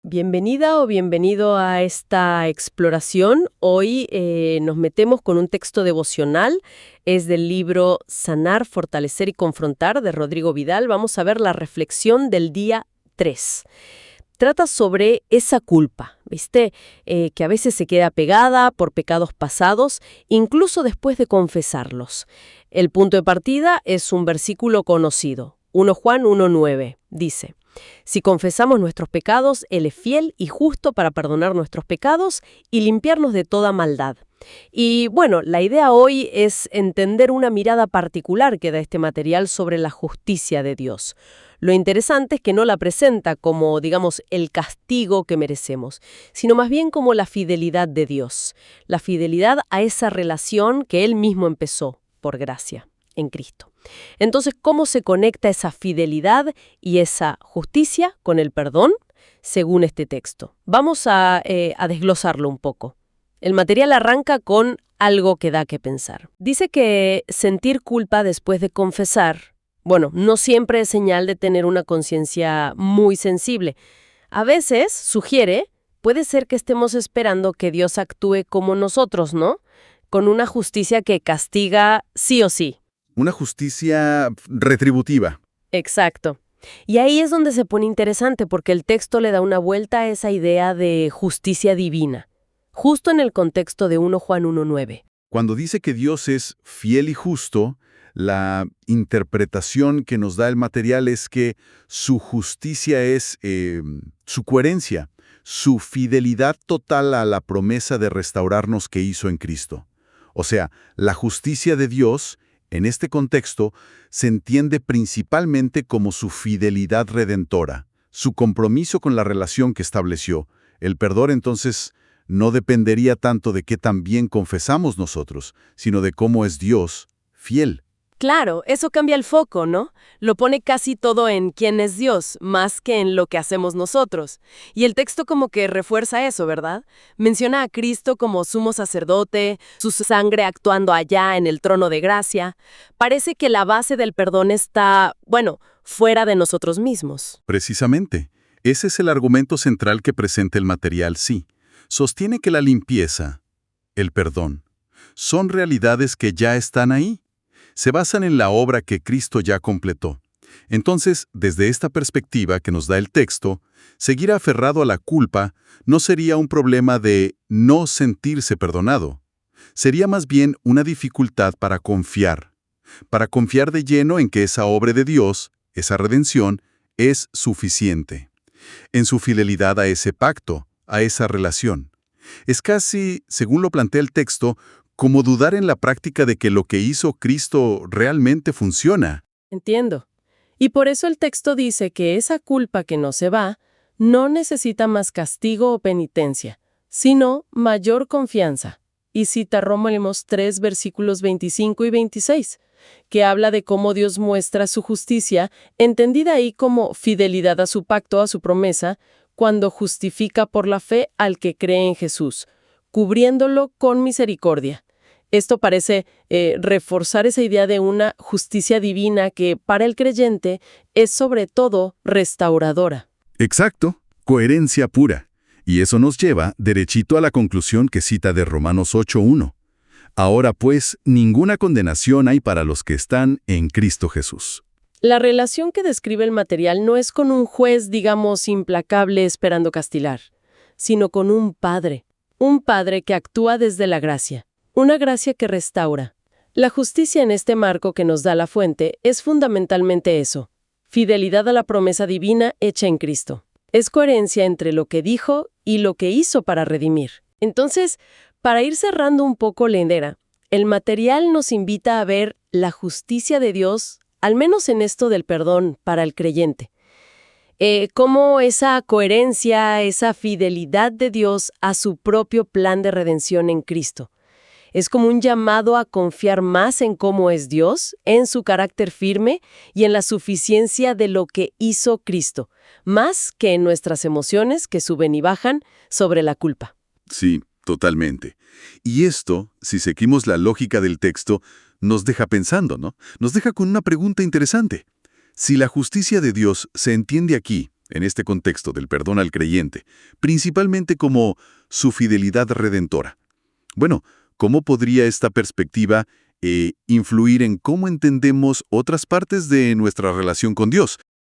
Bienvenida o bienvenido a esta exploración. Hoy nos metemos con un texto devocional. Es del libro Sanar, Fortalecer y Confrontar de Rodrigo Vidal. Vamos a ver la reflexión del día 3. Trata sobre esa culpa, ¿viste? Que a veces se queda pegada por pecados pasados, incluso después de confesarlos. El punto de partida es un versículo conocido, 1 Juan 1:9. Dice: si confesamos nuestros pecados, Él es fiel y justo para perdonar nuestros pecados y limpiarnos de toda maldad. Y bueno, la idea hoy es entender una mirada particular que da este material sobre la justicia de Dios. Lo interesante es que no la presenta como, digamos, el castigo que merecemos, sino más bien como la fidelidad de Dios, la fidelidad a esa relación que Él mismo empezó, por gracia, en Cristo. Entonces, ¿cómo se conecta esa fidelidad y esa justicia con el perdón? Según este texto. Vamos a desglosarlo un poco. El material arranca con algo que da que pensar. Dice que sentir culpa después de confesar, bueno, no siempre es señal de tener una conciencia muy sensible. A veces, sugiere, puede ser que estemos esperando que Dios actúe como nosotros, ¿no? Con una justicia que castiga sí o sí. Una justicia retributiva. Exacto. Y ahí es donde se pone interesante porque el texto le da una vuelta a esa idea de justicia divina, justo en el contexto de 1 Juan 1:9. Cuando dice que Dios es fiel y justo, la interpretación que nos da el material es que su justicia es su coherencia, su fidelidad total a la promesa de restaurarnos que hizo en Cristo. O sea, la justicia de Dios, en este contexto, se entiende principalmente como su fidelidad redentora, su compromiso con la relación que estableció. El perdón, entonces, no dependería tanto de qué tan bien confesamos nosotros, sino de cómo es Dios fiel. Claro, eso cambia el foco, ¿no? Lo pone casi todo en quién es Dios, más que en lo que hacemos nosotros. Y el texto como que refuerza eso, ¿verdad? Menciona a Cristo como sumo sacerdote, su sangre actuando allá en el trono de gracia. Parece que la base del perdón está, bueno, fuera de nosotros mismos. Precisamente, ese es el argumento central que presenta el material, sí. Sostiene que la limpieza, el perdón, son realidades que ya están ahí. Se basan en la obra que Cristo ya completó. Entonces, desde esta perspectiva que nos da el texto, seguir aferrado a la culpa no sería un problema de no sentirse perdonado. Sería más bien una dificultad para confiar de lleno en que esa obra de Dios, esa redención, es suficiente. En su fidelidad a ese pacto, a esa relación. Es casi, según lo plantea el texto, como dudar en la práctica de que lo que hizo Cristo realmente funciona. Entiendo. Y por eso el texto dice que esa culpa que no se va no necesita más castigo o penitencia, sino mayor confianza. Y cita Romanos 3, versículos 25 y 26, que habla de cómo Dios muestra su justicia, entendida ahí como fidelidad a su pacto, a su promesa, cuando justifica por la fe al que cree en Jesús, cubriéndolo con misericordia. Esto parece reforzar esa idea de una justicia divina que, para el creyente, es sobre todo restauradora. Exacto, coherencia pura. Y eso nos lleva derechito a la conclusión que cita de Romanos 8:1. Ahora pues, ninguna condenación hay para los que están en Cristo Jesús. La relación que describe el material no es con un juez, digamos, implacable esperando castigar, sino con un padre que actúa desde la gracia. Una gracia que restaura. La justicia en este marco que nos da la fuente es fundamentalmente eso: fidelidad a la promesa divina hecha en Cristo. Es coherencia entre lo que dijo y lo que hizo para redimir. Entonces, para ir cerrando un poco la idea, el material nos invita a ver la justicia de Dios, al menos en esto del perdón para el creyente. Cómo esa coherencia, esa fidelidad de Dios a su propio plan de redención en Cristo. Es como un llamado a confiar más en cómo es Dios, en su carácter firme y en la suficiencia de lo que hizo Cristo, más que en nuestras emociones que suben y bajan sobre la culpa. Sí, totalmente. Y esto, si seguimos la lógica del texto, nos deja pensando, ¿no? Nos deja con una pregunta interesante. Si la justicia de Dios se entiende aquí, en este contexto del perdón al creyente, principalmente como su fidelidad redentora. Bueno, ¿cómo podría esta perspectiva influir en cómo entendemos otras partes de nuestra relación con Dios,